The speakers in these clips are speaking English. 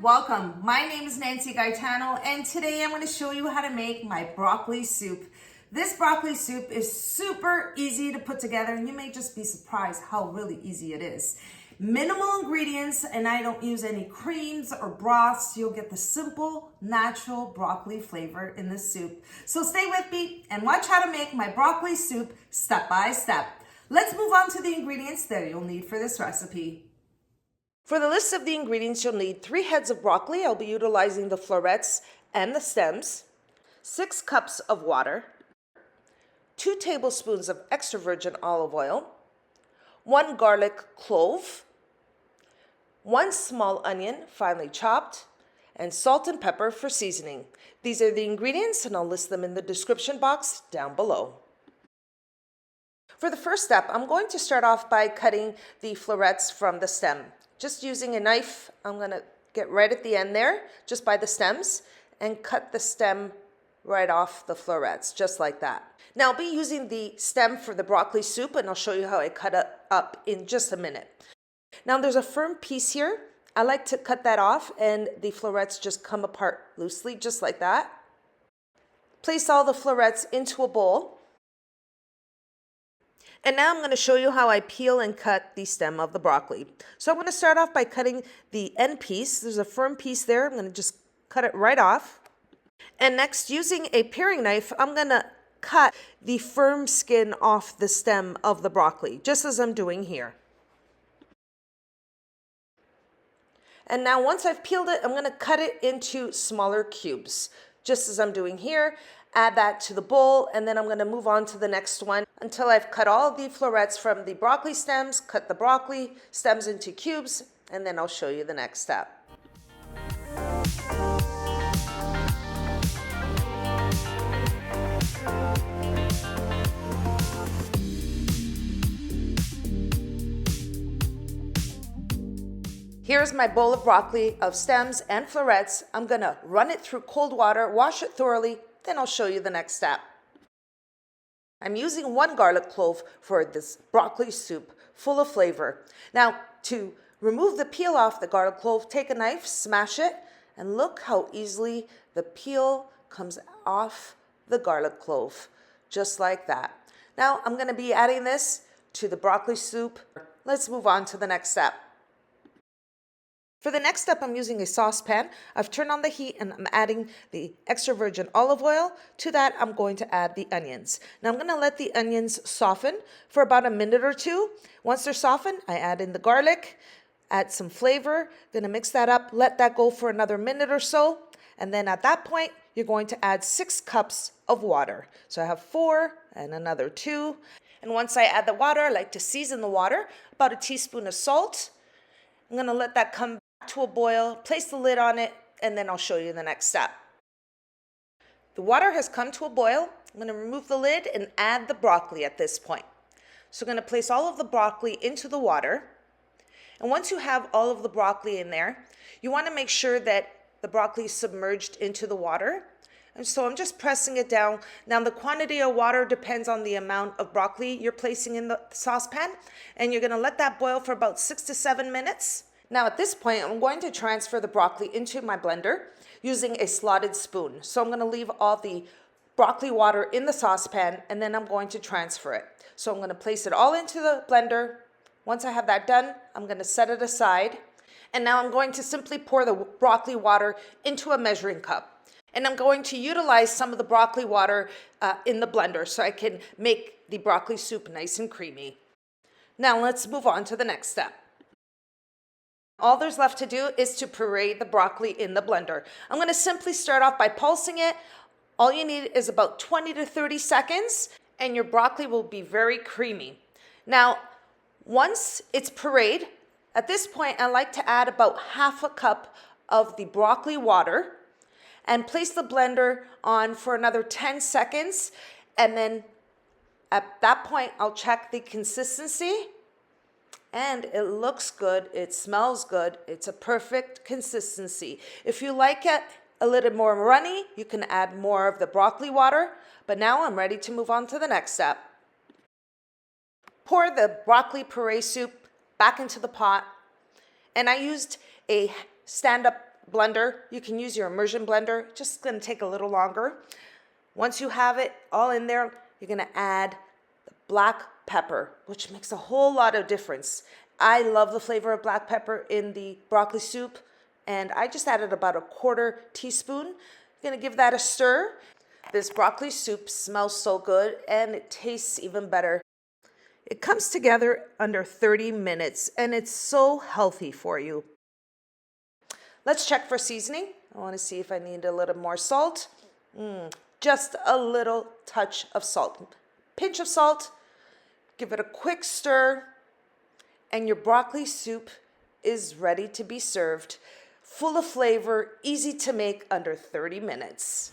welcome. My name is Nancy Gaetano and today I'm going to show you how to make my broccoli soup. This broccoli soup is super easy to put together and you may just be surprised how really easy it is. Minimal ingredients and I don't use any creams or broths. You'll get the simple, natural broccoli flavor in the soup. So stay with me and watch how to make my broccoli soup step by step. Let's move on to the ingredients that you'll need for this recipe. For the list of the ingredients, you'll need 3 heads of broccoli. I'll be utilizing the florets and the stems, 6 cups of water, 2 tablespoons of extra virgin olive oil, 1 garlic clove, 1 small onion finely chopped, and salt and pepper for seasoning. These are the ingredients and I'll list them in the description box down below. For the first step, I'm going to start off by cutting the florets from the stem. Just using a knife, I'm going to get right at the end there, just by the stems, and cut the stem right off the florets, just like that. Now I'll be using the stem for the broccoli soup and I'll show you how I cut it up in just a minute. Now there's a firm piece here. I like to cut that off and the florets just come apart loosely, just like that. Place all the florets into a bowl. And now I'm going to show you how I peel and cut the stem of the broccoli. So I'm going to start off by cutting the end piece. There's a firm piece there. I'm going to just cut it right off. And next, using a paring knife, I'm going to cut the firm skin off the stem of the broccoli, just as I'm doing here. And now once I've peeled it, I'm going to cut it into smaller cubes, just as I'm doing here. Add that to the bowl, and then I'm going to move on to the next one until I've cut all the florets from the broccoli stems, cut the broccoli stems into cubes, and then I'll show you the next step. Here's my bowl of broccoli of stems and florets. I'm going to run it through cold water, wash it thoroughly, then I'll show you the next step. I'm using 1 garlic clove for this broccoli soup, full of flavor. Now, to remove the peel off the garlic clove, take a knife, smash it, and look how easily the peel comes off the garlic clove, just like that. Now, I'm going to be adding this to the broccoli soup. Let's move on to the next step. For the next step, I'm using a saucepan. I've turned on the heat and I'm adding the extra virgin olive oil. To that, I'm going to add the onions. Now I'm going to let the onions soften for about a minute or two. Once they're softened, I add in the garlic, add some flavor, going to mix that up, let that go for another minute or so. And then at that point, you're going to add 6 cups of water. So I have 4 and another 2. And once I add the water, I like to season the water, about a teaspoon of salt. I'm going to let that come to a boil, place the lid on it, and then I'll show you the next step. The water has come to a boil. I'm going to remove the lid and add the broccoli at this point. So I'm going to place all of the broccoli into the water. And once you have all of the broccoli in there, you want to make sure that the broccoli is submerged into the water. And so I'm just pressing it down. Now the quantity of water depends on the amount of broccoli you're placing in the saucepan. And you're going to let that boil for about 6 to 7 minutes. Now at this point, I'm going to transfer the broccoli into my blender using a slotted spoon. So I'm going to leave all the broccoli water in the saucepan and then I'm going to transfer it. So I'm going to place it all into the blender. Once I have that done, I'm going to set it aside. And now I'm going to simply pour the broccoli water into a measuring cup. And I'm going to utilize some of the broccoli water in the blender so I can make the broccoli soup nice and creamy. Now let's move on to the next step. All there's left to do is to puree the broccoli in the blender. I'm going to simply start off by pulsing it. All you need is about 20 to 30 seconds and your broccoli will be very creamy. Now, once it's pureed, at this point I like to add about half a cup of the broccoli water and place the blender on for another 10 seconds. And then at that point, I'll check the consistency. And it looks good, it smells good, it's a perfect consistency. If you like it a little more runny, you can add more of the broccoli water. But now I'm ready to move on to the next step. Pour the broccoli puree soup back into the pot. And I used a stand-up blender. You can use your immersion blender. Just gonna take a little longer. Once you have it all in there, you're gonna add the black pepper, which makes a whole lot of difference. I love the flavor of black pepper in the broccoli soup, and I just added about a 1/4 teaspoon. You're gonna give that a stir. This broccoli soup smells so good and it tastes even better. It comes together under 30 minutes and it's so healthy for you. Let's check for seasoning. I want to see if I need a little more salt. Just a little touch of salt. Pinch of salt. Give it a quick stir. And your broccoli soup is ready to be served. Full of flavor, easy to make, under 30 minutes.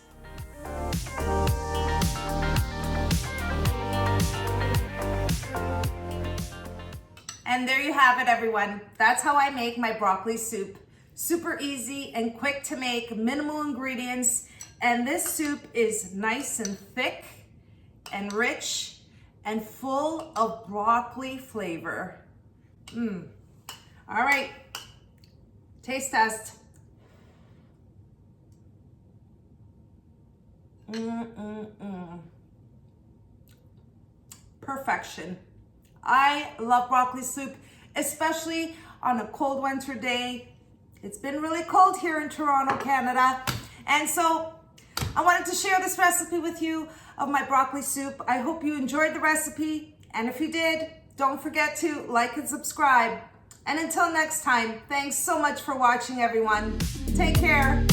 And there you have it, everyone. That's how I make my broccoli soup. Super easy and quick to make, minimal ingredients. And this soup is nice and thick and rich and full of broccoli flavor. All right, taste test. Perfection. I love broccoli soup, especially on a cold winter day. It's been really cold here in Toronto, Canada. And so I wanted to share this recipe with you of my broccoli soup. I hope you enjoyed the recipe. And if you did, don't forget to like and subscribe. And until next time, thanks so much for watching, everyone. Take care.